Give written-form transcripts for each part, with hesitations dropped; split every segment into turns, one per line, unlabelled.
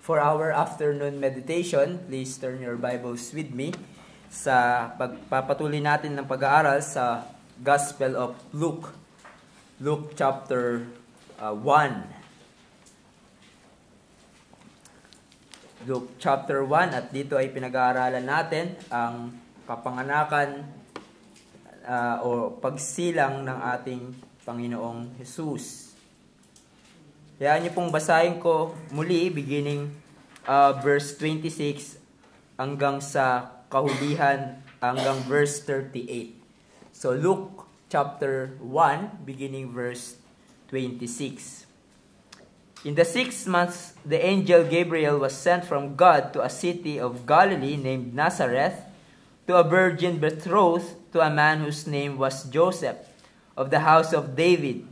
For our afternoon meditation, please turn your Bibles with me sa pagpapatuloy natin ng pag-aaral sa Gospel of Luke. Luke chapter 1. Luke chapter 1 at dito ay pinag-aaralan natin ang kapanganakan o pagsilang ng ating Panginoong Jesus. Kaya niyo pong basahin ko muli beginning verse 26 hanggang sa kahulihan hanggang verse 38. So Luke chapter 1 beginning verse 26. In the 6th month, the angel Gabriel was sent from God to a city of Galilee named Nazareth, to a virgin betrothed to a man whose name was Joseph, of the house of David.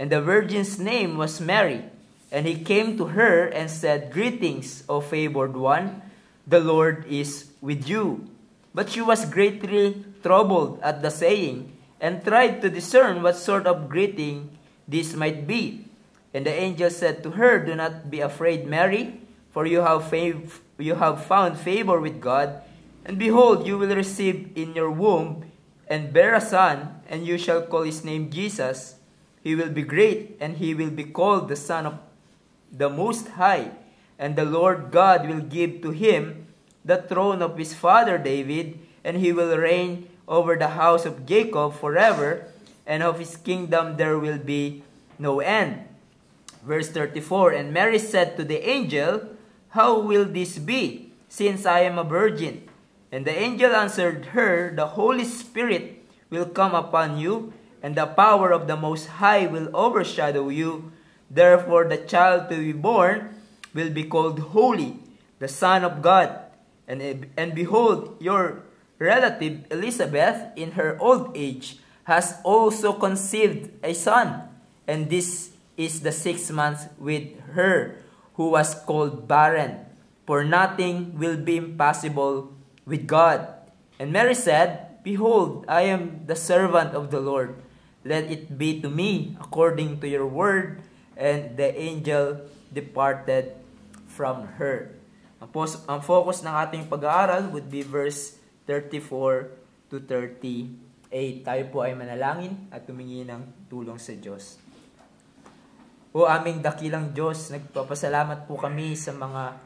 And the virgin's name was Mary. And he came to her and said, "Greetings, O favored one, the Lord is with you." But she was greatly troubled at the saying, and tried to discern what sort of greeting this might be. And the angel said to her, "Do not be afraid, Mary, for you have found favor with God. And behold, you will receive in your womb and bear a son, and you shall call his name Jesus. He will be great, and he will be called the Son of the Most High. And the Lord God will give to him the throne of his father David, and he will reign over the house of Jacob forever, and of his kingdom there will be no end." Verse 34, And Mary said to the angel, "How will this be, since I am a virgin?" And the angel answered her, "The Holy Spirit will come upon you, and the power of the Most High will overshadow you. Therefore the child to be born will be called Holy, the Son of God. And behold, your relative Elizabeth, in her old age, has also conceived a son. And this is the 6th month with her, who was called barren. For nothing will be impossible with God." And Mary said, "Behold, I am the servant of the Lord. Let it be to me according to your word." And the angel departed from her. Ang focus ng ating pag-aaral would be verse 34 to 38. Tayo po ay manalangin at tumingi ng tulong sa Diyos. O aming dakilang Diyos, nagpapasalamat po kami sa mga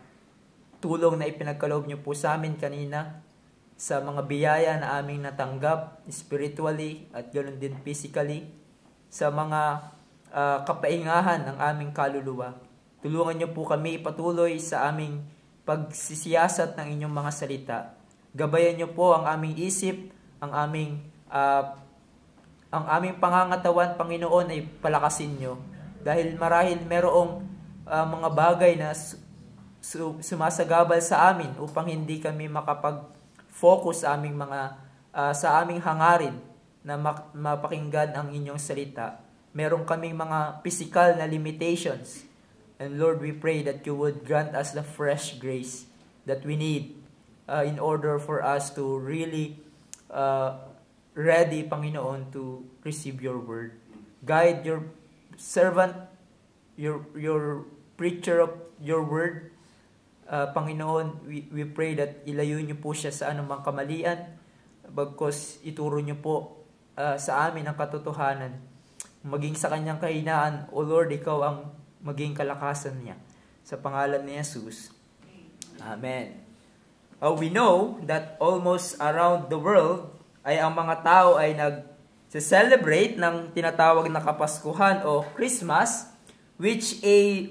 tulong na ipinagkaloob niyo po sa amin kanina, sa mga biyaya na aming natanggap spiritually at ganoon din physically, sa mga kapaingahan ng aming kaluluwa. Tulungan niyo po kami patuloy sa aming pagsisiyasat ng inyong mga salita. Gabayan niyo po ang aming isip, ang aming pangangatawan, Panginoon, ay palakasin niyo. Dahil marahil merong mga bagay na sumasagabal sa amin upang hindi kami makapag-focus sa aming hangarin na mapakinggan ang inyong salita. Meron kaming mga physical na limitations. And Lord, we pray that you would grant us the fresh grace that we need in order for us to really ready, Panginoon, to receive your word. Guide your servant, your preacher of your word. Panginoon, we pray that ilayo niyo po siya sa anumang kamalian, bagkos ituro niyo po sa amin ang katotohanan. Maging sa kanyang kahinaan, O Lord, ikaw ang maging kalakasan niya. Sa pangalan ni Jesus. Amen. We know that almost around the world ay ang mga tao ay nag-celebrate ng tinatawag na Kapaskuhan o Christmas, which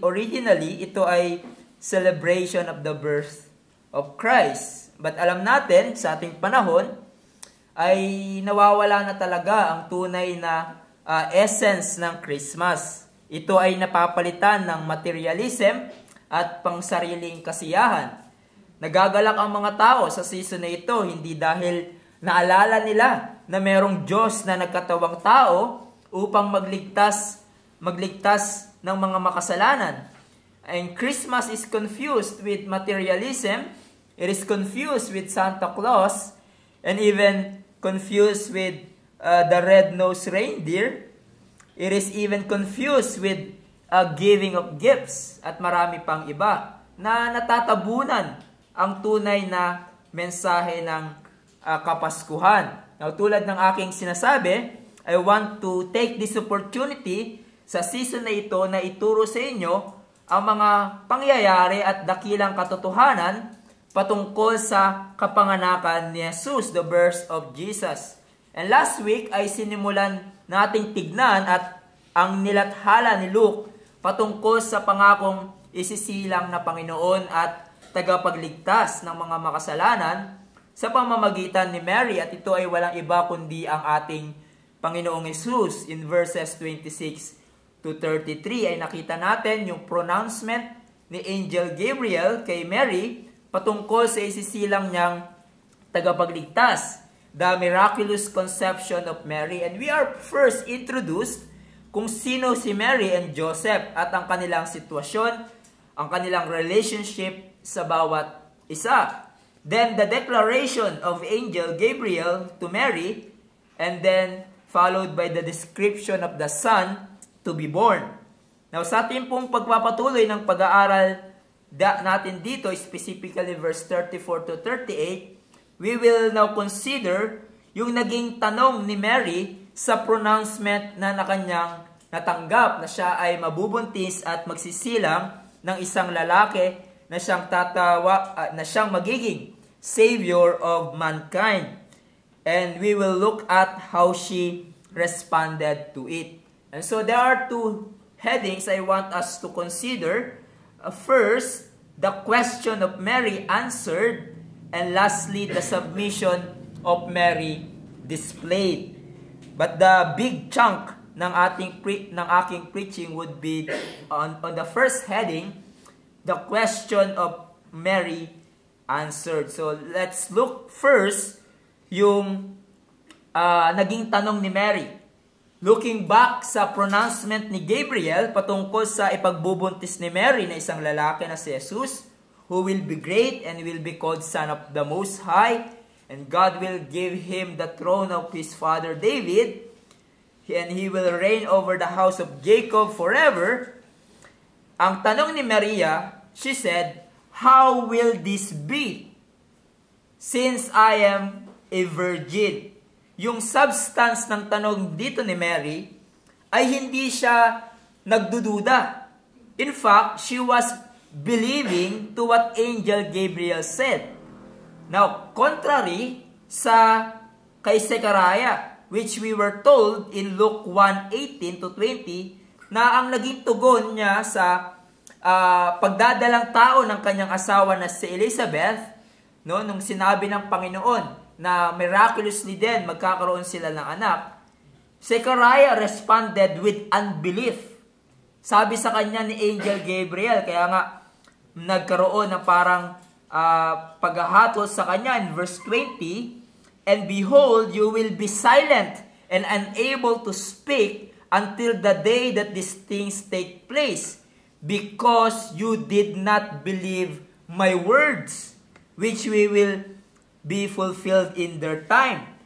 originally ito ay celebration of the birth of Christ. But alam natin sa ating panahon ay nawawala na talaga ang tunay na essence ng Christmas. Ito ay napapalitan ng materialism at pangsariling kasiyahan. Nagagalak ang mga tao sa season na ito hindi dahil naalala nila na merong Diyos na nagkatawang tao upang magligtas ng mga makasalanan. And Christmas is confused with materialism. It is confused with Santa Claus, and even confused with the red-nosed reindeer. It is even confused with giving of gifts at marami pang iba. na natatabunan ang tunay na mensahe ng Kapaskuhan. Now, tulad ng aking sinasabi, I want to take this opportunity sa season na ito na ituro sa inyo ang mga pangyayari at dakilang katotohanan patungkol sa kapanganakan ni Jesus, the birth of Jesus. And last week ay sinimulan nating tignan at ang nilathala ni Luke patungkol sa pangakong isisilang na Panginoon at tagapagligtas ng mga makasalanan sa pamamagitan ni Mary, at ito ay walang iba kundi ang ating Panginoong Jesus. In verses 26 to 33 ay nakita natin yung pronouncement ni Angel Gabriel kay Mary patungkol sa isisilang niyang tagapagligtas, the miraculous conception of Mary. And we are first introduced kung sino si Mary and Joseph at ang kanilang sitwasyon, ang kanilang relationship sa bawat isa. Then the declaration of Angel Gabriel to Mary, and then followed by the description of the Son to be born. Now, sa ating pong pagpapatuloy ng pag-aaral natin dito, specifically verse 34 to 38, we will now consider yung naging tanong ni Mary sa pronouncement na kanyang natanggap na siya ay mabubuntis at magsisilang ng isang lalaki na siyang magiging Savior of mankind. And we will look at how she responded to it. And so there are two headings I want us to consider. First, the question of Mary answered, and lastly, the submission of Mary displayed. But the big chunk ng aking preaching would be on the first heading, the question of Mary answered. So let's look first yung naging tanong ni Mary. Looking back sa pronouncement ni Gabriel patungkol sa ipagbubuntis ni Mary na isang lalaki na si Jesus, who will be great and will be called Son of the Most High, and God will give him the throne of his father David, and he will reign over the house of Jacob forever. Ang tanong ni Maria, she said, "How will this be, since I am a virgin?" Yung substance ng tanong dito ni Mary ay hindi siya nagdududa. In fact, she was believing to what Angel Gabriel said. Now, contrary sa kay Zechariah, which we were told in Luke 1:18 to 20, na ang naging tugon niya sa pagdadalang tao ng kanyang asawa na si Elizabeth, no, nung sinabi ng Panginoon na miraculously din magkakaroon sila ng anak, Zechariah responded with unbelief. Sabi sa kanya ni Angel Gabriel, kaya nga nagkaroon ng parang paghahatol sa kanya in verse 20, "And behold, you will be silent and unable to speak until the day that these things take place, because you did not believe my words, which we will be fulfilled in their time."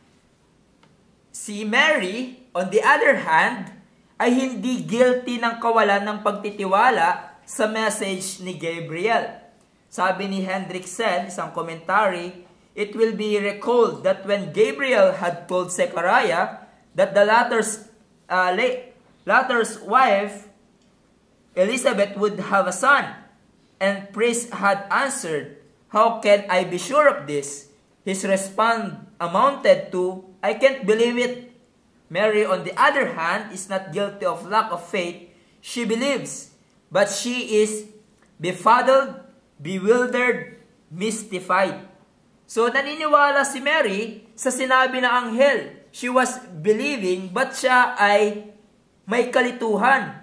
Si Mary, on the other hand, ay hindi guilty ng kawalan ng pagtitiwala sa message ni Gabriel. Sabi ni Hendrickson, isang commentary, it will be recalled that when Gabriel had told Zechariah that the latter's wife, Elizabeth, would have a son, and priest had answered, "How can I be sure of this?" His response amounted to, "I can't believe it." Mary, on the other hand, is not guilty of lack of faith. She believes, but she is befuddled, bewildered, mystified. So, naniniwala si Mary sa sinabi ng anghel. She was believing, but siya ay may kalituhan.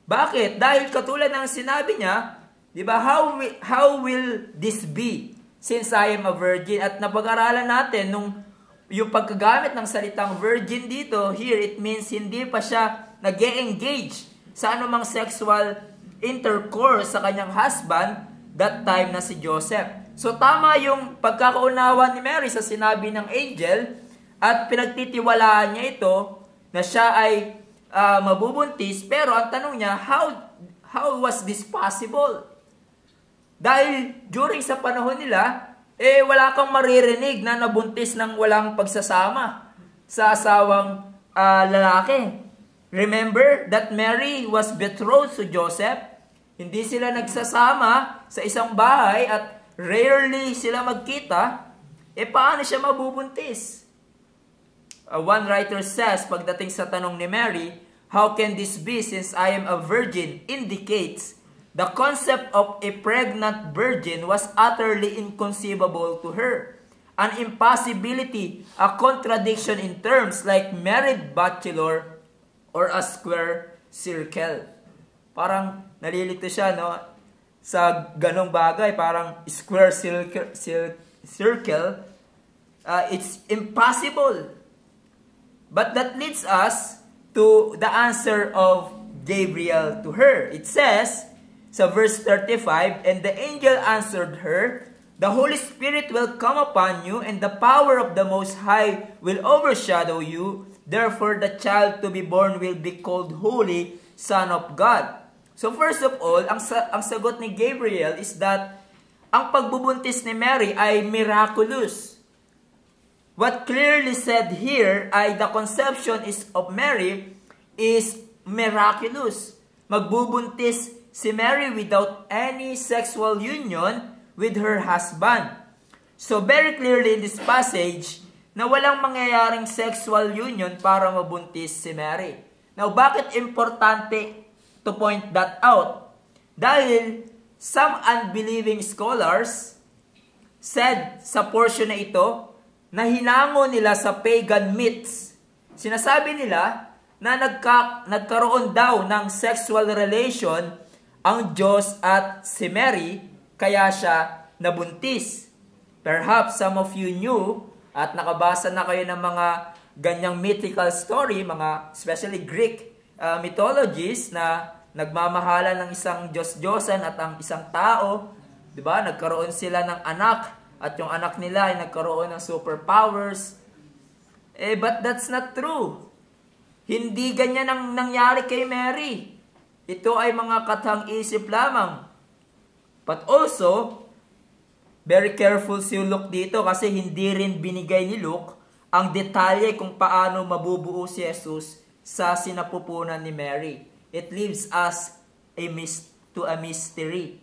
Bakit? Dahil katulad ng sinabi niya, di ba, how will this be, since I am a virgin? At napag-aralan natin yung pagkagamit ng salitang virgin dito, here it means hindi pa siya nag-e-engage sa anumang sexual intercourse sa kanyang husband that time na si Joseph. So tama yung pagkakaunawa ni Mary sa sinabi ng angel at pinagtitiwalaan niya ito na siya ay mabubuntis, pero ang tanong niya, how was this possible? Dahil during sa panahon nila, wala kang maririnig na nabuntis ng walang pagsasama sa asawang lalaki. Remember that Mary was betrothed to Joseph. Hindi sila nagsasama sa isang bahay at rarely sila magkita. Paano siya mabubuntis? One writer says, pagdating sa tanong ni Mary, how can this be since I am a virgin? Indicates the concept of a pregnant virgin was utterly inconceivable to her. An impossibility, a contradiction in terms like married bachelor or a square circle. Parang nalilito siya, no? Sa ganong bagay, parang square circle, it's impossible. But that leads us to the answer of Gabriel to her. It says, sa verse 35, and the angel answered her, the Holy Spirit will come upon you, and the power of the Most High will overshadow you. Therefore, the child to be born will be called Holy Son of God. So first of all, ang sagot ni Gabriel is that ang pagbubuntis ni Mary ay miraculous. What clearly said here ay the conception of Mary is miraculous. Magbubuntis si Mary without any sexual union with her husband. So very clearly in this passage na walang mangyayaring sexual union para mabuntis si Mary. Now, bakit importante to point that out? Dahil some unbelieving scholars said sa portion na ito na hinango nila sa pagan myths. Sinasabi nila na nagkaroon daw ng sexual relation ang Diyos at si Mary, kaya siya nabuntis. Perhaps some of you knew at nakabasa na kayo ng mga ganyang mythical story, mga especially Greek mythologies na nagmamahala ng isang Diyos-Diyosan at ang isang tao, 'di ba? Nagkaroon sila ng anak at yung anak nila ay nagkaroon ng superpowers. But that's not true. Hindi ganyan ang nangyari kay Mary. Ito ay mga kathang-isip lamang. But also, very careful si Luke dito kasi hindi rin binigay ni Luke ang detalye kung paano mabubuo si Jesus sa sinapupunan ni Mary. It leaves us to a mystery.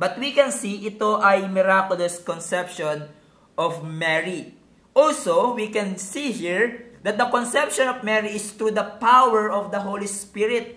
But we can see ito ay miraculous conception of Mary. Also, we can see here that the conception of Mary is through the power of the Holy Spirit.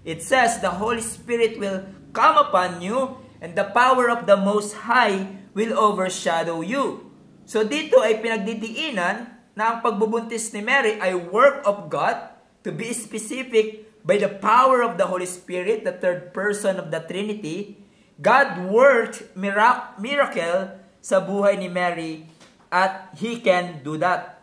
It says, the Holy Spirit will come upon you, and the power of the Most High will overshadow you. So dito ay pinagdidiinan na ang pagbubuntis ni Mary ay work of God, to be specific, by the power of the Holy Spirit, the third person of the Trinity. God worked miracle sa buhay ni Mary at He can do that.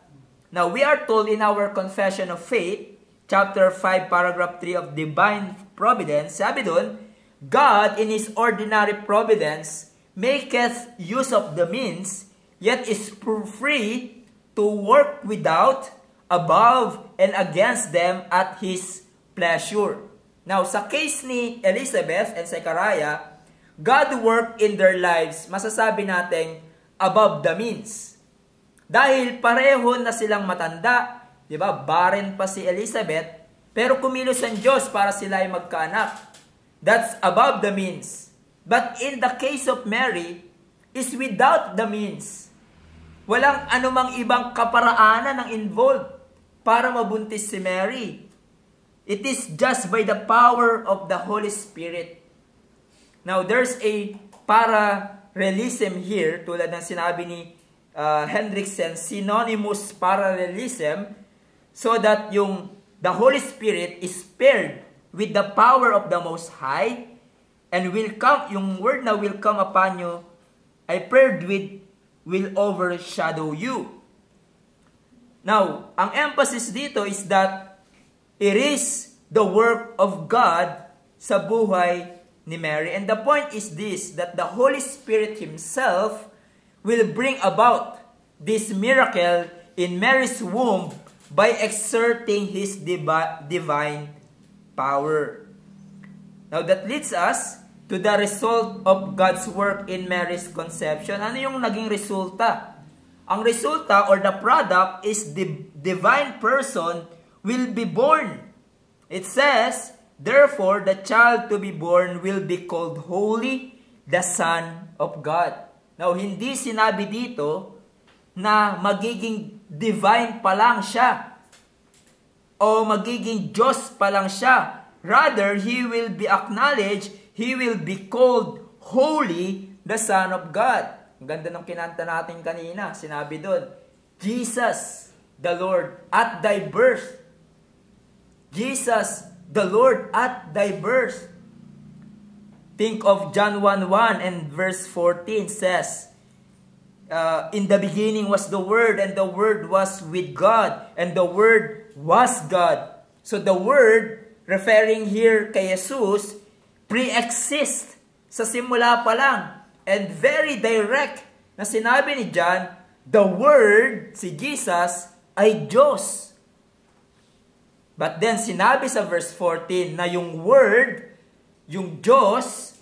Now, we are told in our Confession of Faith, chapter 5, paragraph 3 of Divine Providence, sabi doon, God in His ordinary providence maketh use of the means, yet is free to work without, above, and against them at His pleasure. Now, sa case ni Elizabeth and Zechariah, God worked in their lives, masasabi natin, above the means. Dahil pareho na silang matanda, di ba? Barren pa si Elizabeth, pero kumilos ang Diyos para sila ay magkaanak. That's above the means. But in the case of Mary, is without the means. Walang anumang ibang kaparaanan ang involved para mabuntis si Mary. It is just by the power of the Holy Spirit. Now, there's a parallelism here, tulad ng sinabi ni Hendrickson, synonymous parallelism, so that the Holy Spirit is paired with the power of the Most High, and yung word na will come upon you, ay paired with will overshadow you. Now, ang emphasis dito is that it is the work of God sa buhay ni Mary. And the point is this, that the Holy Spirit Himself will bring about this miracle in Mary's womb by exerting His divine power. Now that leads us to the result of God's work in Mary's conception. Ano yung naging resulta? Ang resulta or the product is the divine person will be born. It says, therefore, the child to be born will be called Holy, the Son of God. Now, hindi sinabi dito na magiging divine pa lang siya o magiging Diyos pa lang siya. Rather, He will be acknowledged, He will be called Holy, the Son of God. Ang ganda ng kinanta natin kanina. Sinabi doon, Jesus, the Lord, at thy birth. Jesus, the Lord, at thy birth. Think of John 1:1 and verse 14 says, in the beginning was the Word, and the Word was with God, and the Word was God. So the Word, referring here kay Jesus, pre-exist sa simula pa lang. And very direct na sinabi ni John, the Word, si Jesus, ay Diyos. But then sinabi sa verse 14 na yung Word, yung Diyos,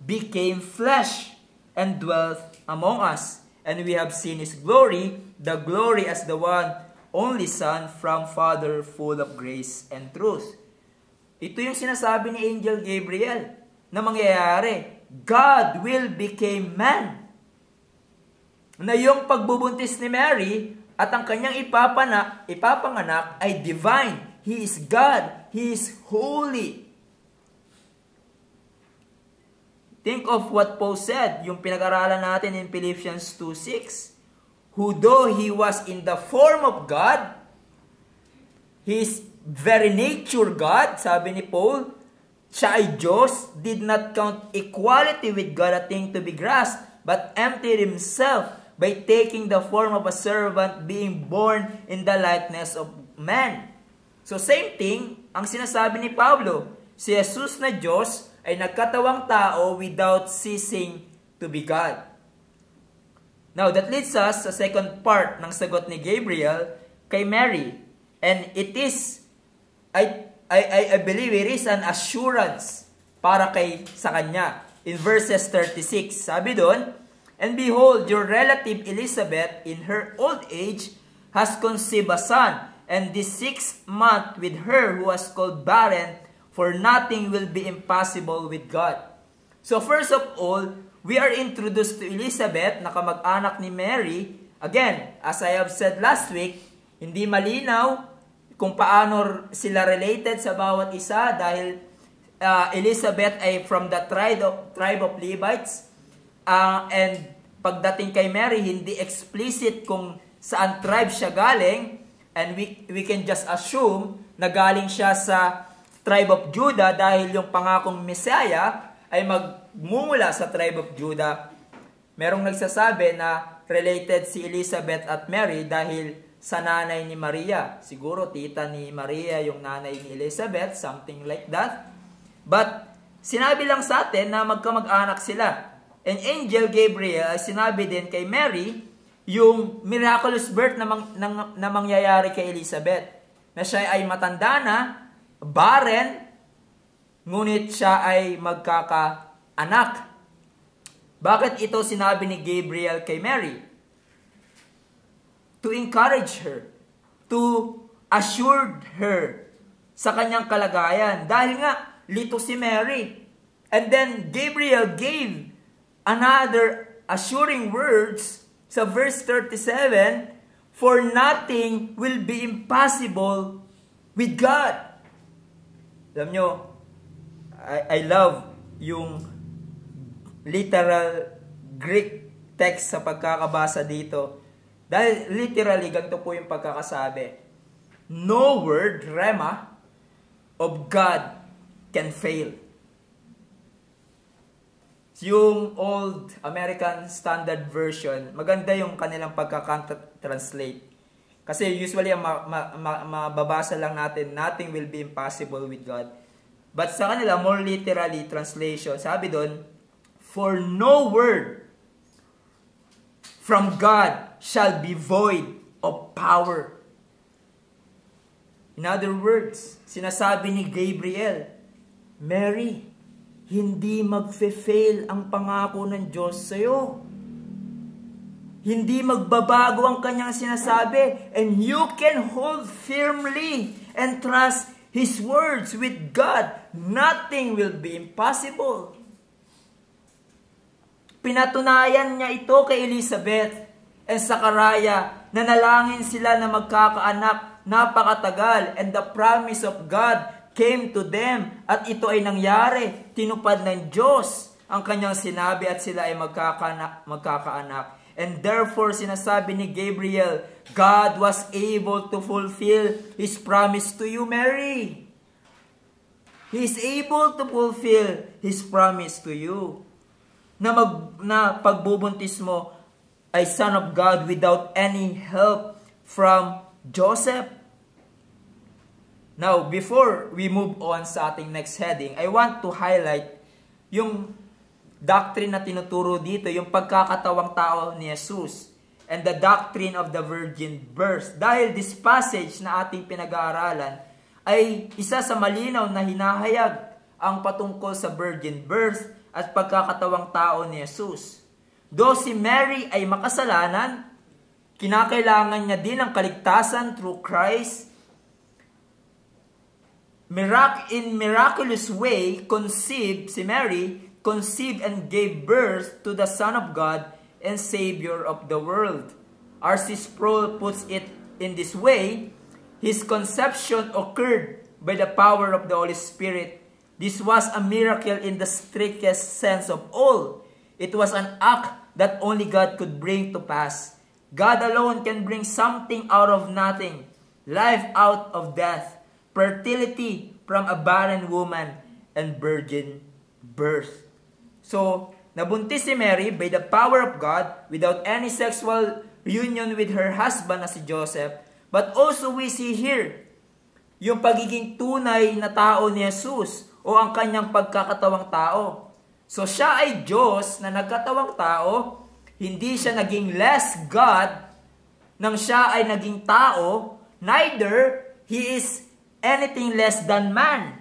became flesh and dwelt among us. And we have seen His glory, the glory as the one only Son from Father, full of grace and truth. Ito yung sinasabi ni Angel Gabriel na mangyayari. God will become man. Na yung pagbubuntis ni Mary at ang kanyang ipapanganak ay divine. He is God. He is holy. Think of what Paul said, yung pinag-aralan natin in Philippians 2:6. Who though He was in the form of God, His very nature God, sabi ni Paul, siya ay Diyos, did not count equality with God a thing to be grasped, but emptied Himself by taking the form of a servant, being born in the likeness of man. So same thing, ang sinasabi ni Pablo, si Jesus na Diyos ay nagkatawang tao without ceasing to be God. Now, that leads us sa second part ng sagot ni Gabriel kay Mary. And it is, I believe it is an assurance para sa kanya. In verses 36, sabi doon, and behold, your relative Elizabeth in her old age has conceived a son, and the 6th month with her who was called barren, for nothing will be impossible with God. So first of all, we are introduced to Elizabeth na kamag-anak ni Mary. Again, as I have said last week, hindi malinaw kung paano sila related sa bawat isa dahil Elizabeth ay from the tribe of Levites. And pagdating kay Mary, hindi explicit kung saan tribe siya galing. And we can just assume na galing siya sa tribe of Judah dahil yung pangakong Messiah ay magmumula sa tribe of Judah. Merong nagsasabi na related si Elizabeth at Mary dahil sa nanay ni Maria. Siguro tita ni Maria yung nanay ni Elizabeth, something like that. But sinabi lang sa atin na magkamag-anak sila. And Angel Gabriel ay sinabi din kay Mary yung miraculous birth na mangyayari kay Elizabeth. Na siya ay matanda na, barren, ngunit siya ay magkakaanak. Bakit ito sinabi ni Gabriel kay Mary? To encourage her, to assure her sa kanyang kalagayan. Dahil nga, lito si Mary. And then Gabriel gave another assuring words sa verse 37, for nothing will be impossible with God. Alam nyo, I love yung literal Greek text sa pagkakabasa dito. Dahil literally, ganito po yung pagkakasabi. No word, rema, of God can fail. Yung Old American Standard Version, maganda yung kanilang pagkaka-translate. Kasi usually, mababasa lang natin, nothing will be impossible with God. But sa kanila, more literally translation, sabi doon, for no word from God shall be void of power. In other words, sinasabi ni Gabriel, Mary, hindi magfe-fail ang pangako ng Diyos sa'yo. Hindi magbabago ang kanyang sinasabi. And you can hold firmly and trust His words. With God, nothing will be impossible. Pinatunayan niya ito kay Elizabeth and Zachariah. Nanalangin sila na magkakaanak napakatagal. And the promise of God came to them. At ito ay nangyari. Tinupad ng Diyos ang kanyang sinabi at sila ay magkakaanak. And therefore, sinasabi ni Gabriel, God was able to fulfill His promise to you, Mary. He is able to fulfill His promise to you. Na pagbubuntis mo ay Son of God without any help from Joseph. Now, before we move on sa ating next heading, I want to highlight yung doctrine na tinuturo dito, yung pagkakatawang tao ni Jesus and the doctrine of the virgin birth. Dahil this passage na ating pinag-aaralan ay isa sa malinaw na hinahayag ang patungkol sa virgin birth at pagkakatawang tao ni Jesus. Though si Mary ay makasalanan, kinakailangan niya din ang kaligtasan through Christ. In miraculous way, si Mary conceived and gave birth to the Son of God and Savior of the world. R.C. Sproul puts it in this way: His conception occurred by the power of the Holy Spirit. This was a miracle in the strictest sense of all. It was an act that only God could bring to pass. God alone can bring something out of nothing, life out of death, fertility from a barren woman, and virgin birth. So, nabuntis si Mary by the power of God without any sexual union with her husband na si Joseph. But also we see here yung pagiging tunay na tao ni Jesus o ang kanyang pagkakatawang tao. So, siya ay Diyos na nagkatawang tao. Hindi siya naging less God nang siya ay naging tao. Neither He is anything less than man.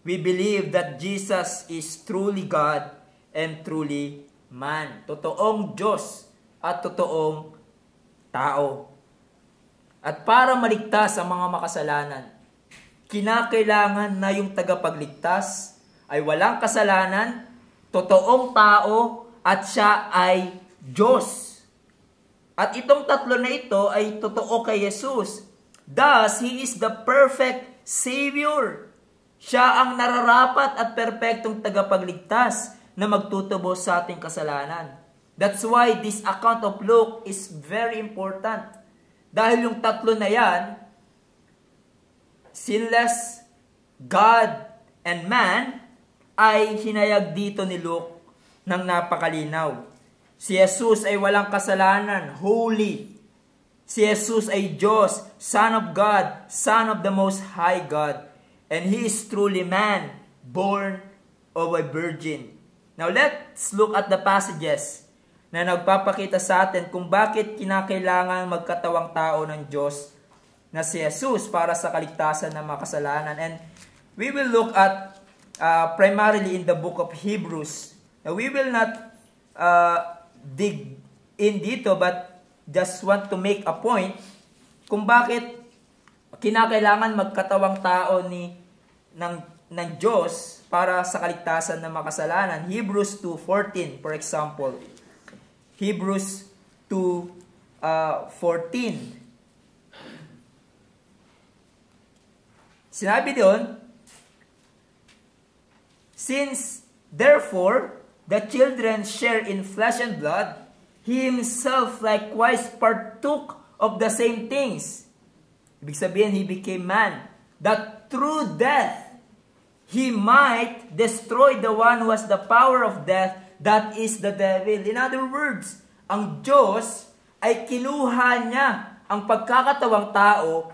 We believe that Jesus is truly God and truly man. Totoong Diyos at totoong tao. At para maligtas ang mga makasalanan, kinakailangan na yung tagapagligtas ay walang kasalanan, totoong tao, at siya ay Diyos. At itong tatlo na ito ay totoo kay Jesus. Thus, He is the perfect Savior. Siya ang nararapat at perpektong tagapagligtas na magtutubos sa ating kasalanan. That's why this account of Luke is very important. Dahil yung tatlo na yan, sinless, God, and man, ay hinayag dito ni Luke ng napakalinaw. Si Jesus ay walang kasalanan, holy. Si Jesus ay Diyos, Son of God, Son of the Most High God. And He is truly man, born of a virgin. Now let's look at the passages na nagpapakita sa atin kung bakit kinakailangan magkatawang tao ng Diyos na si Jesus para sa kaligtasan ng mga kasalanan. And we will look at primarily in the book of Hebrews. Now, we will not dig in dito, but just want to make a point kung bakit kinakailangan magkatawang tao ng Diyos para sa kaligtasan ng mga kasalanan. Hebrews 2:14, for example. Hebrews 2:14. Sinabi doon, since therefore the children share in flesh and blood, He Himself likewise partook of the same things. Ibig sabihin, He became man, that through death, He might destroy the one who has the power of death, that is the devil. In other words, ang Diyos ay kinuha niya ang pagkakatawang tao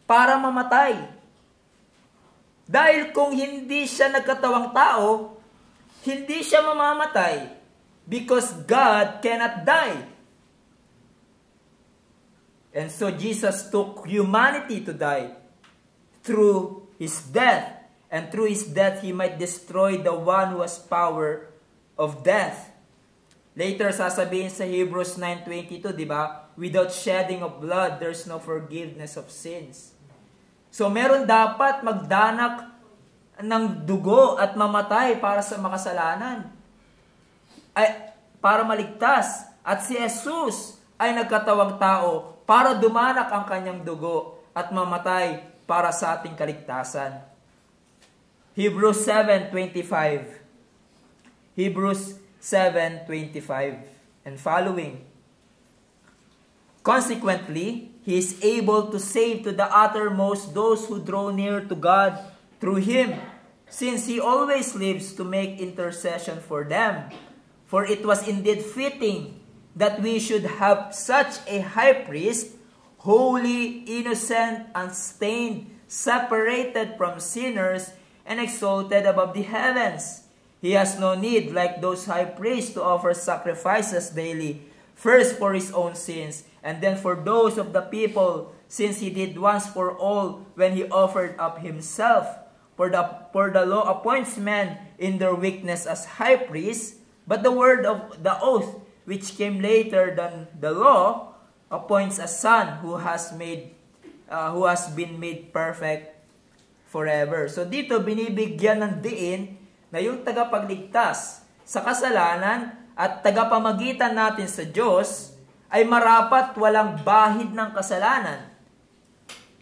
para mamatay. Dahil kung hindi siya nagkatawang tao, hindi siya mamamatay because God cannot die. And so Jesus took humanity to die through His death. and through his death he might destroy the one who has power of death. Later, sasabihin sa Hebrews 9:22, di ba? Without shedding of blood, there's no forgiveness of sins. So, meron dapat magdanak ng dugo at mamatay para sa makasalanan. Para maligtas. At si Jesus ay nagkatawang tao para dumanak ang kanyang dugo at mamatay para sa ating kaligtasan. Hebrews 7:25. Hebrews 7:25 and following. Consequently, he is able to save to the uttermost those who draw near to God through him, since he always lives to make intercession for them. For it was indeed fitting that we should have such a high priest, holy, innocent, unstained, separated from sinners, and exalted above the heavens. He has no need, like those high priests, to offer sacrifices daily, first for his own sins, and then for those of the people, since he did once for all when he offered up himself. For the law appoints men in their weakness as high priests, but the word of the oath, which came later than the law, appoints a son who has been made perfect forever. So dito binibigyan ng diin na yung tagapagligtas sa kasalanan at tagapamagitan natin sa Diyos ay marapat walang bahid ng kasalanan.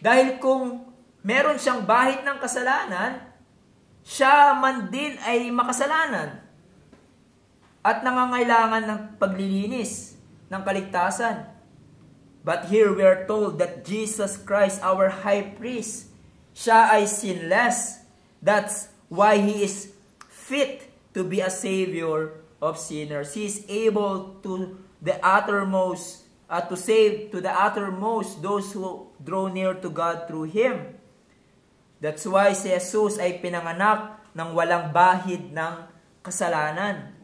Dahil kung meron siyang bahid ng kasalanan, siya man din ay makasalanan at nangangailangan ng paglilinis ng kaligtasan. But here we are told that Jesus Christ, our high priest, siya ay sinless. That's why he is fit to be a savior of sinners. He is able to the uttermost, to save to the uttermost those who draw near to God through him. That's why si Jesus ay pinanganak ng walang bahid ng kasalanan.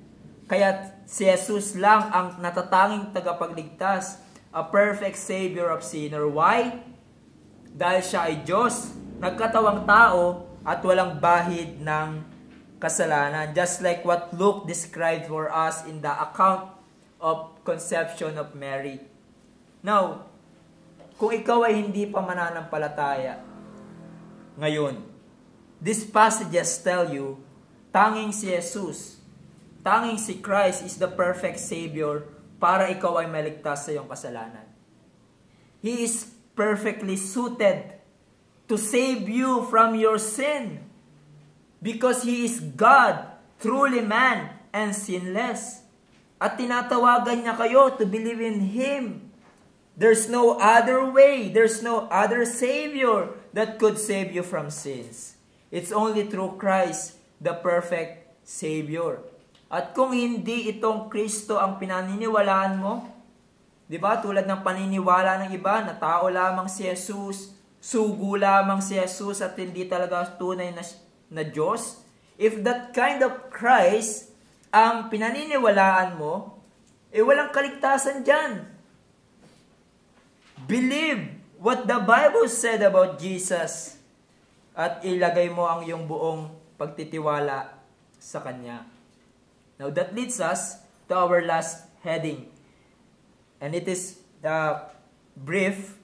Kaya si Jesus lang ang natatanging tagapagligtas, a perfect savior of sinner. Why? Dahil siya ay Diyos, nagkatawang tao at walang bahid ng kasalanan. Just like what Luke described for us in the account of conception of Mary. Now, kung ikaw ay hindi pa mananampalataya ngayon, these passages tell you, tanging si Jesus, tanging si Christ is the perfect Savior para ikaw ay maligtas sa iyong kasalanan. He is perfectly suited to save you from your sin because He is God, truly man, and sinless. At tinatawagan niya kayo to believe in Him. There's no other way, there's no other Savior that could save you from sins. It's only through Christ, the perfect Savior. At kung hindi itong Kristo ang pinaniniwalaan mo, di ba, tulad ng paniniwala ng iba na tao lamang si Jesus, sugo lamang si Jesus at hindi talaga tunay na Diyos, if that kind of Christ ang pinaniniwalaan mo, walang kaligtasan dyan. Believe what the Bible said about Jesus at ilagay mo ang iyong buong pagtitiwala sa Kanya. Now that leads us to our last heading. And it is the brief,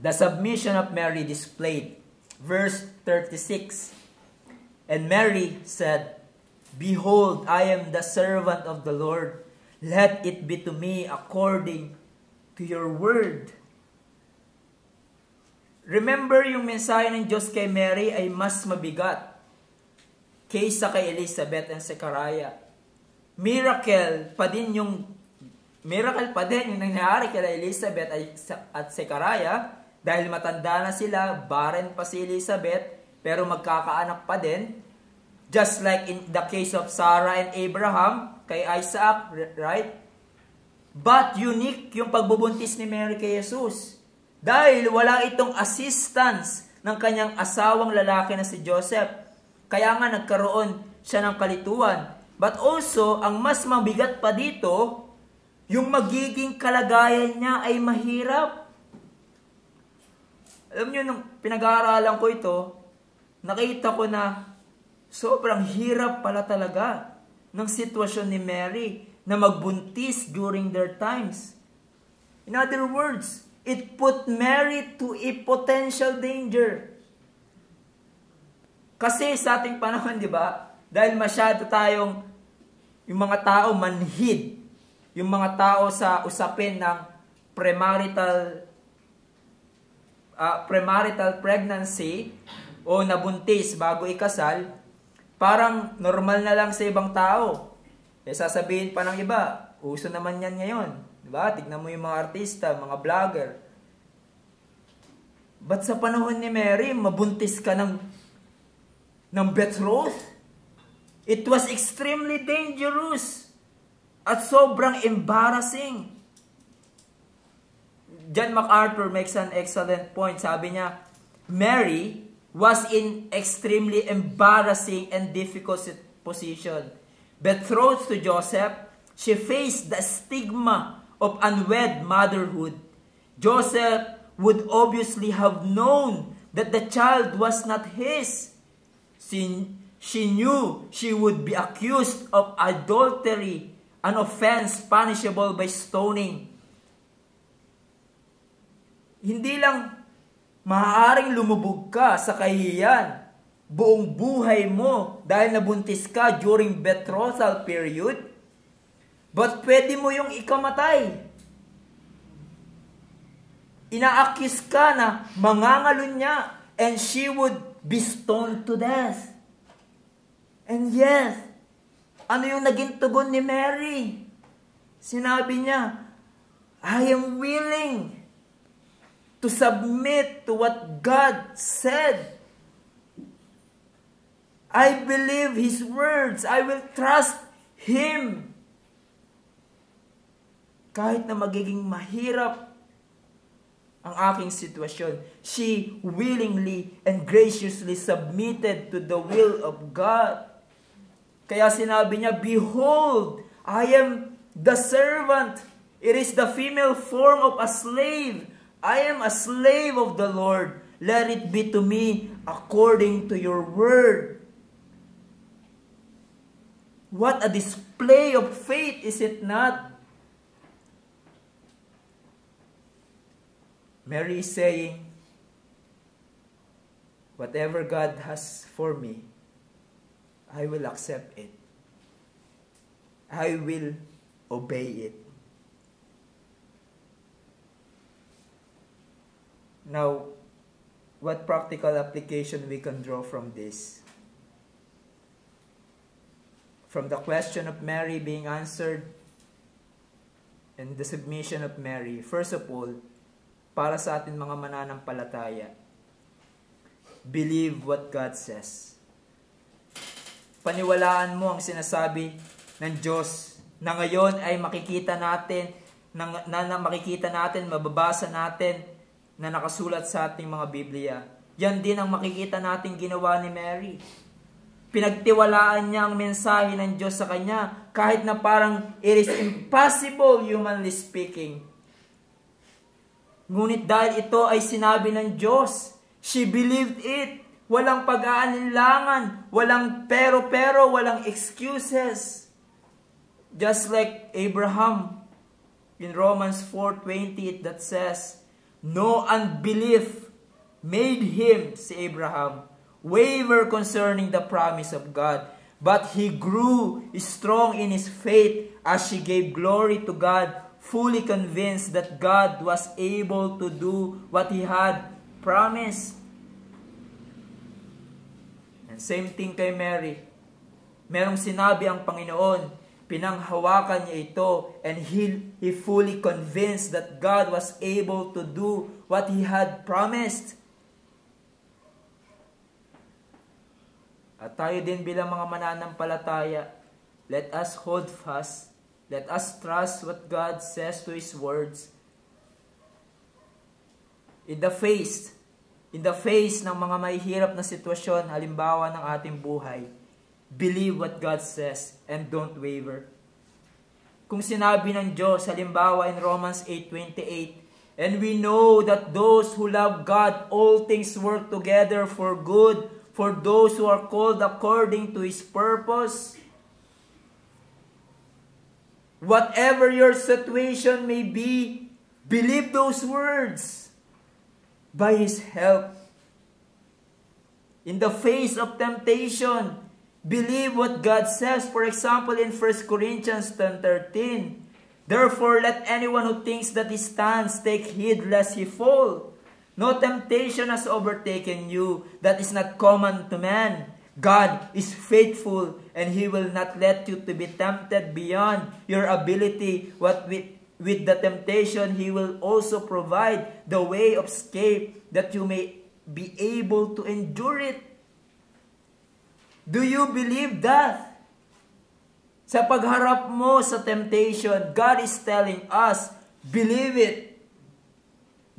the submission of Mary displayed. Verse 36. And Mary said, Behold, I am the servant of the Lord. Let it be to me according to your word. Remember, yung mensahe ng Diyos kay Mary ay mas mabigat kaysa kay Elizabeth and Zechariah. Miracle pa din yung nangyari kay Elizabeth at Zechariah dahil matanda na sila, barren pa si Elizabeth, pero magkakaanak pa din. Just like in the case of Sarah and Abraham, kay Isaac, right? But unique yung pagbubuntis ni Mary kay Jesus. Dahil wala itong assistance ng kanyang asawang lalaki na si Joseph. Kaya nga nagkaroon siya ng kalituan. But also, ang mas mabigat pa dito, yung magiging kalagayan niya ay mahirap. Alam niyo, nung pinag-aaralan ko ito, nakita ko na sobrang hirap pala talaga ng sitwasyon ni Mary na magbuntis during their times. In other words, it put Mary to a potential danger. Kasi sa ating panahon, di ba, dahil masyado tayong, yung mga tao manhid, yung mga tao sa usapin ng premarital pregnancy o nabuntis bago ikasal, parang normal na lang sa ibang tao. Sasabihin pa ng iba, uso naman yan ngayon. Diba? Tignan mo yung mga artista, mga vlogger. But sa panahon ni Mary, mabuntis ka ng betrothed? It was extremely dangerous at sobrang embarrassing. John MacArthur makes an excellent point. Sabi niya, Mary was in extremely embarrassing and difficult position. Betrothed to Joseph, she faced the stigma of unwed motherhood. Joseph would obviously have known that the child was not his. She knew she would be accused of adultery, an offense punishable by stoning. Hindi lang maaaring lumubog ka sa kahihiyan buong buhay mo dahil nabuntis ka during betrothal period, but pwede mo yung ikamatay. Ina-accuse ka na mangangalun niya and she would be stoned to death. And yes, ano yung naging tugon ni Mary? Sinabi niya, I am willing to submit to what God said. I believe His words. I will trust Him. Kahit na magiging mahirap ang aking sitwasyon, she willingly and graciously submitted to the will of God. Kaya sinabi niya, behold, I am the servant. It is the female form of a slave. I am a slave of the Lord. Let it be to me according to your word. What a display of faith, is it not? Mary is saying, whatever God has for me, I will accept it. I will obey it. Now, what practical application we can draw from this? From the question of Mary being answered and the submission of Mary, first of all, para sa atin mga mananampalataya, believe what God says. Paniwalaan mo ang sinasabi ng Diyos na ngayon ay makikita natin, makikita natin, mababasa natin na nakasulat sa ating mga Biblia. Yan din ang makikita natin ginawa ni Mary. Pinagtiwalaan niya ang mensahe ng Diyos sa kanya kahit na parang it is impossible humanly speaking. Ngunit dahil ito ay sinabi ng Diyos, she believed it. Walang pag-aalinlangan, walang pero-pero, walang excuses. Just like Abraham in Romans 4:20 that says, no unbelief made him, si Abraham, waver concerning the promise of God, but he grew strong in his faith as she gave glory to God, fully convinced that God was able to do what He had promised. And same thing kay Mary. Merong sinabi ang Panginoon, pinanghawakan niya ito, and he fully convinced that God was able to do what He had promised. At tayo din bilang mga mananampalataya, let us hold fast. Let us trust what God says to His words. In the face ng mga mahihirap na sitwasyon, halimbawa ng ating buhay, believe what God says and don't waver. Kung sinabi ng Diyos, halimbawa in Romans 8:28, And we know that those who love God, all things work together for good, for those who are called according to His purpose. Whatever your situation may be, believe those words. By His help, in the face of temptation, believe what God says. For example, in 1 Corinthians 10:13, therefore let anyone who thinks that he stands take heed lest he fall. No temptation has overtaken you that is not common to man. God is faithful, and He will not let you to be tempted beyond your ability. What with the temptation, He will also provide the way of escape that you may be able to endure it. Do you believe that? Sa pagharap mo sa temptation, God is telling us, believe it.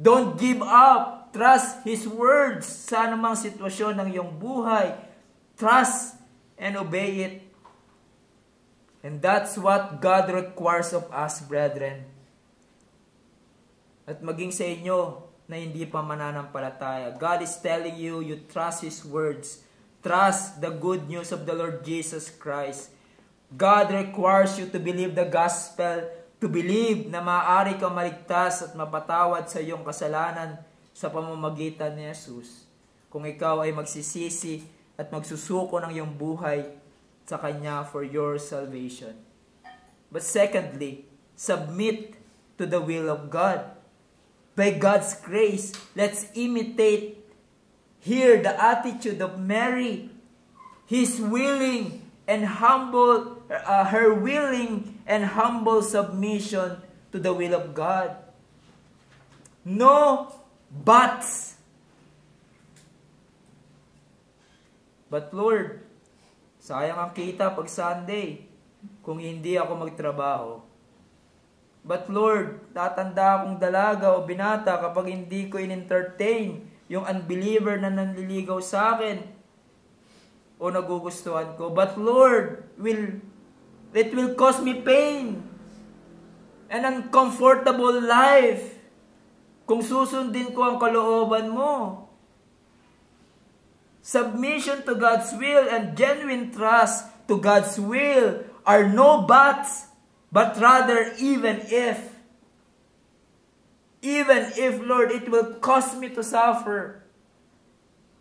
Don't give up. Trust His words sa anumang sitwasyon ng iyong buhay. Trust and obey it. And that's what God requires of us, brethren. At maging sa inyo na hindi pa mananampalataya, God is telling you, you trust His words. Trust the good news of the Lord Jesus Christ. God requires you to believe the gospel, to believe na maaari kang maligtas at mapatawad sa iyong kasalanan sa pamamagitan ni Jesus. Kung ikaw ay magsisisi at magsusuko ng iyong buhay sa Kanya for your salvation. But secondly, submit to the will of God. By God's grace, let's imitate here the attitude of Mary. His willing and humble, her willing and humble submission to the will of God. No buts. But Lord, sayang ang kita pag Sunday kung hindi ako magtrabaho. But Lord, tatanda akong dalaga o binata kapag hindi ko in-entertain yung unbeliever na nanliligaw sa akin o nagugustuhan ko. But Lord, it will cause me pain and uncomfortable life kung susundin ko ang kalooban mo. Submission to God's will and genuine trust to God's will are no buts, but rather even if, Lord, it will cost me to suffer.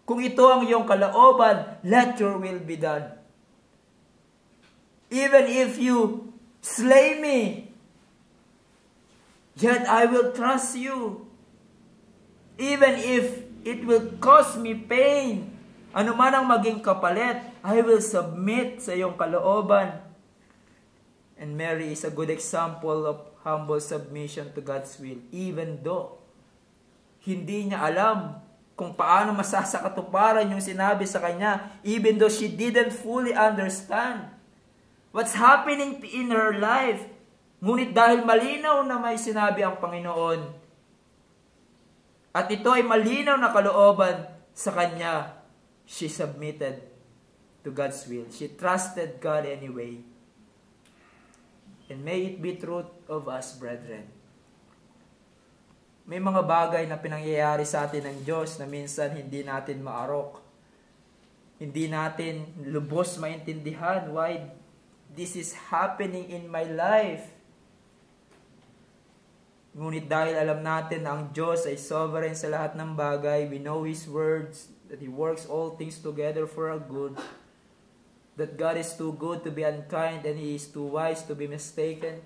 Kung ito ang iyong kalooban, let your will be done. Even if you slay me, yet I will trust you. Even if it will cause me pain, ano man ang maging kapalit, I will submit sa iyong kalooban. And Mary is a good example of humble submission to God's will. Even though hindi niya alam kung paano masasakatuparan yung sinabi sa kanya. Even though she didn't fully understand what's happening in her life. Ngunit dahil malinaw na may sinabi ang Panginoon, at ito ay malinaw na kalooban sa kanya, she submitted to God's will. She trusted God anyway. And may it be true of us, brethren. May mga bagay na pinangyayari sa atin ng Diyos na minsan hindi natin maarok. Hindi natin lubos maintindihan why this is happening in my life. Ngunit dahil alam natin na ang Diyos ay sovereign sa lahat ng bagay, we know His words, that He works all things together for our good, that God is too good to be unkind and He is too wise to be mistaken.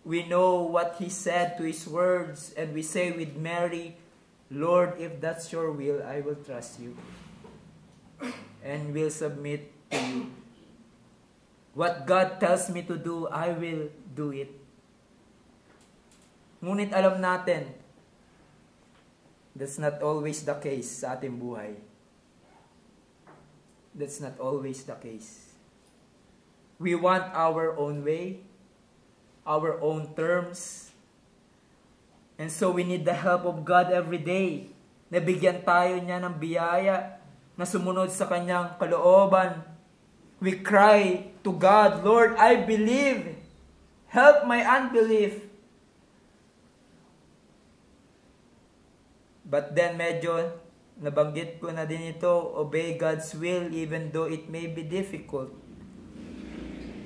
We know what He said to His words, and we say with Mary, Lord, if that's your will, I will trust you and will submit to you. What God tells me to do, I will do it. Ngunit alam natin, that's not always the case sa ating buhay. That's not always the case. We want our own way, our own terms. And so we need the help of God every day. Nabigyan tayo niya ng biyaya na sumunod sa kanyang kalooban. We cry to God, Lord, I believe. Help my unbelief. But then medyo nabanggit ko na din ito, obey God's will even though it may be difficult.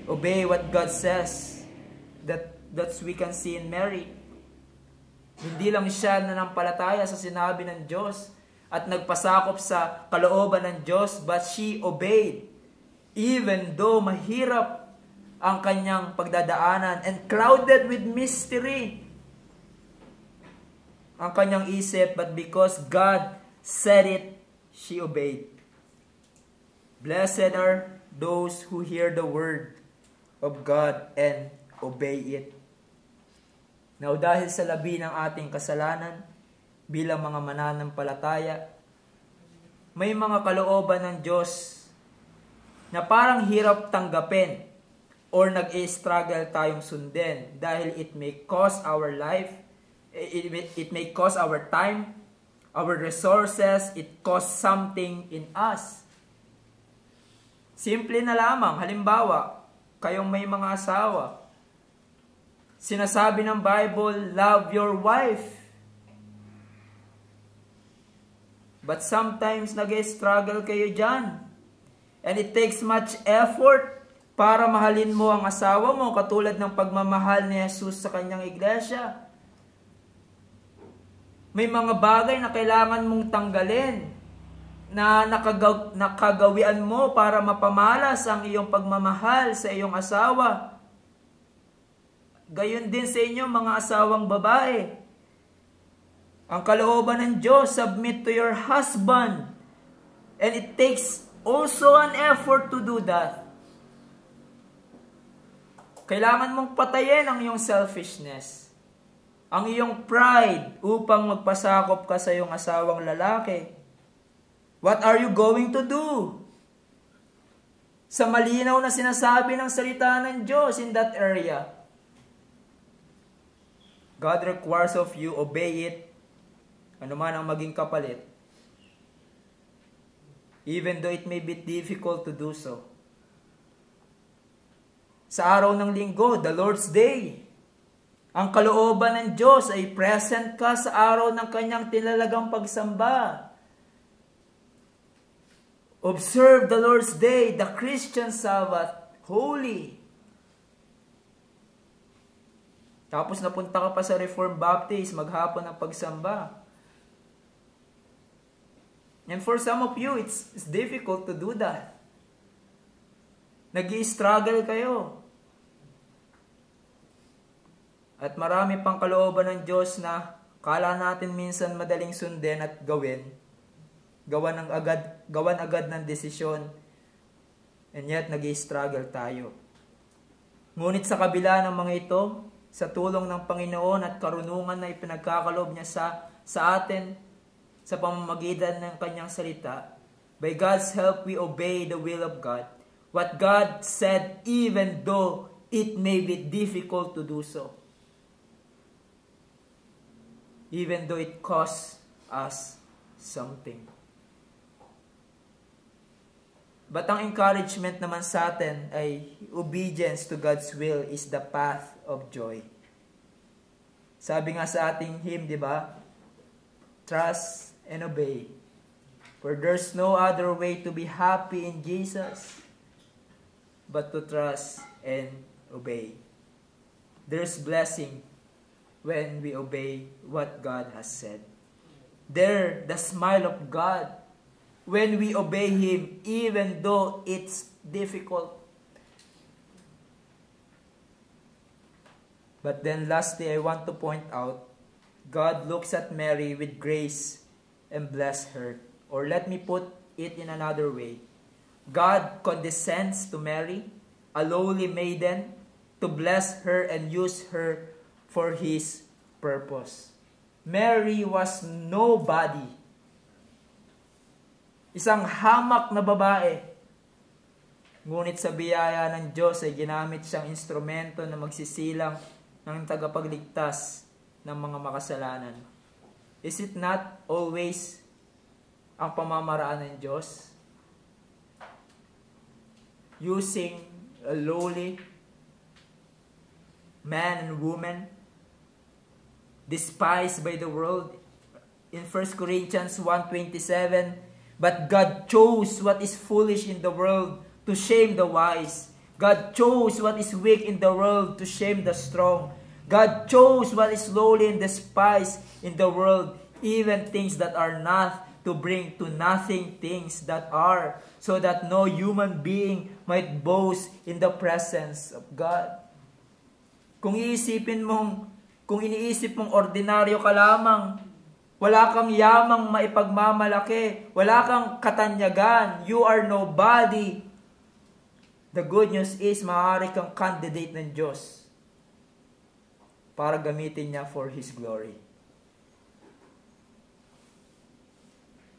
Obey what God says. That's we can see in Mary. Hindi lang siya nanampalataya sa sinabi ng Diyos at nagpasakop sa kalooban ng Diyos, but she obeyed. Even though mahirap ang kanyang pagdadaanan and crowded with mystery ang kanyang isip, but because God said it, she obeyed. Blessed are those who hear the word of God and obey it. Now, dahil sa labi ng ating kasalanan, bilang mga mananampalataya, may mga kalooban ng Diyos na parang hirap tanggapin or nag-i-struggle tayong sundin dahil it may cost our life, it may cost our time, our resources, it costs something in us. Simple na lamang, halimbawa, kayong may mga asawa, sinasabi ng Bible, love your wife. But sometimes nag-struggle kayo dyan. And it takes much effort para mahalin mo ang asawa mo katulad ng pagmamahal ni Jesus sa kanyang iglesia. May mga bagay na kailangan mong tanggalin na nakagawian mo para mapamalas ang iyong pagmamahal sa iyong asawa. Gayon din sa inyo mga asawang babae. Ang kalooban ng Diyos, submit to your husband. And it takes also an effort to do that. Kailangan mong patayin ang iyong selfishness, ang iyong pride upang magpasakop ka sa iyong asawang lalaki. What are you going to do? Sa malinaw na sinasabi ng salita ng Diyos in that area. God requires of you, obey it, ano man ang maging kapalit. Even though it may be difficult to do so. Sa araw ng linggo, the Lord's Day, ang kalooban ng Diyos ay present ka sa araw ng kanyang tinalagang pagsamba. Observe the Lord's Day, the Christian Sabbath, holy. Tapos napunta ka pa sa Reformed Baptist, maghapon ng pagsamba. And for some of you, it's difficult to do that. Nag-i-struggle kayo. At marami pang kalooban ng Diyos na kala natin minsan madaling sundin at gawin. Gawan agad ng desisyon. And yet, nag-i-struggle tayo. Ngunit sa kabila ng mga ito, sa tulong ng Panginoon at karunungan na ipinagkakaloob niya sa atin, sa pamamagitan ng kanyang salita, by God's help, we obey the will of God. What God said, even though it may be difficult to do so. Even though it costs us something. But ang encouragement naman sa atin ay obedience to God's will is the path of joy. Sabi nga sa ating hymn, di ba? Trust and obey. For there's no other way to be happy in Jesus but to trust and obey. There's blessing when we obey what God has said. There, the smile of God when we obey Him even though it's difficult. But then lastly, I want to point out, God looks at Mary with grace and bless her. Or let me put it in another way. God condescends to Mary, a lowly maiden, to bless her and use her for His purpose. Mary was nobody. Isang hamak na babae. Ngunit sa biyaya ng Diyos ay ginamit siyang instrumento na magsisilang ng tagapagligtas ng mga makasalanan. Is it not always ang pamamaraan ng Diyos? Using a lowly man and woman, despised by the world, in 1 Corinthians 1:27, but God chose what is foolish in the world to shame the wise. God chose what is weak in the world to shame the strong. God chose what is lowly and despised in the world, even things that are not, to bring to nothing things that are, so that no human being might boast in the presence of God. Kung iniisip mong ordinaryo ka lamang, wala kang yamang maipagmamalaki, wala kang katanyagan, you are nobody, the good news is maaari kang candidate ng Diyos para gamitin niya for His glory.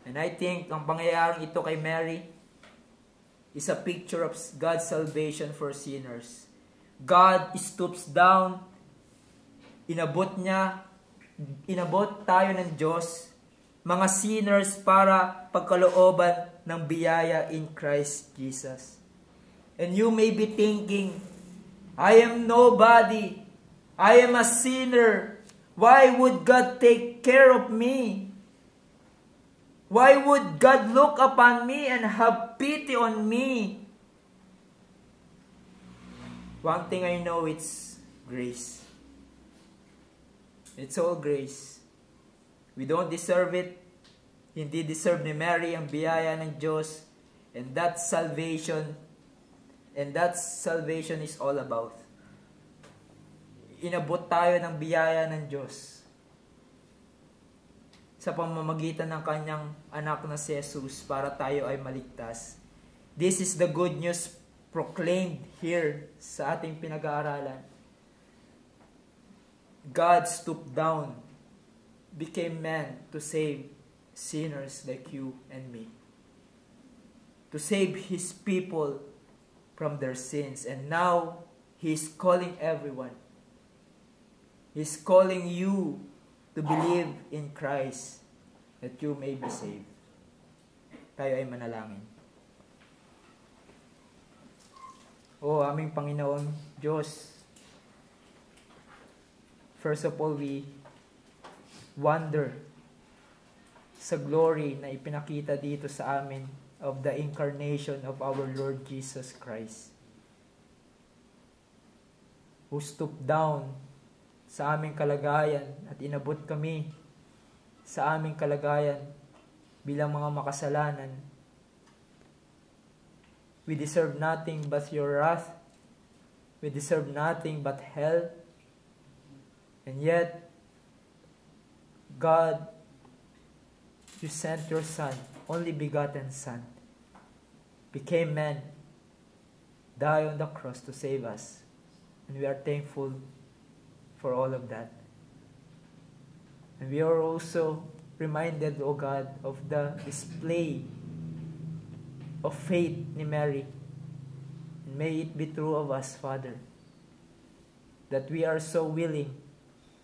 And I think ang pangyayaring ito kay Mary is a picture of God's salvation for sinners. God stoops down, inabot tayo ng Diyos, mga sinners, para pagkalooban ng biyaya in Christ Jesus. And you may be thinking, I am nobody, I am a sinner, why would God take care of me? Why would God look upon me and have pity on me? One thing I know, it's grace. It's all grace. We don't deserve it. Hindi deserve ni Mary ang biyaya ng Diyos. And that's salvation is all about. Inabot tayo ng biyaya ng Diyos sa pamamagitan ng kanyang anak na si Jesus para tayo ay maligtas. This is the good news proclaimed here sa ating pinag-aaralan. God stooped down, became man to save sinners like you and me. To save His people from their sins. And now, He is calling everyone. He is calling you to believe in Christ, that you may be saved. Tayo ay manalangin. O aming Panginoon Diyos, first of all, we wonder sa glory na ipinakita dito sa amin of the incarnation of our Lord Jesus Christ, who stooped down sa aming kalagayan at inabot kami sa aming kalagayan bilang mga makasalanan. We deserve nothing but your wrath. We deserve nothing but hell. And yet, God, you sent your Son, only begotten Son, became man, died on the cross to save us. And we are thankful for all of that. And we are also reminded, O God, of the display of faith ni Mary. And may it be true of us, Father, that we are so willing,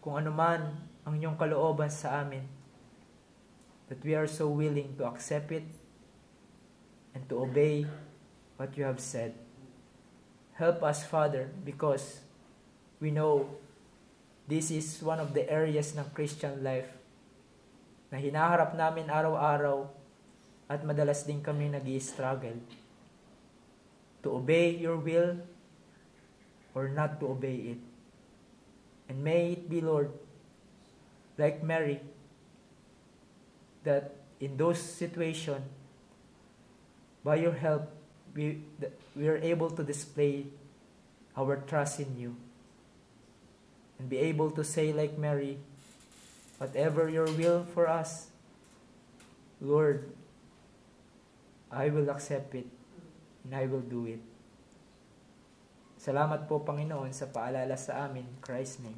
kung ano man ang inyong kalooban sa amin, that we are so willing to accept it and to obey what you have said. Help us, Father, because we know this is one of the areas ng Christian life na hinaharap namin araw-araw at madalas din kami nag-i-struggle to obey your will or not to obey it. And may it be, Lord, like Mary, that in those situations, by your help, we are able to display our trust in you. And be able to say like Mary, whatever your will for us, Lord, I will accept it and I will do it. Salamat po, Panginoon, sa paalala sa amin. In Christ's name.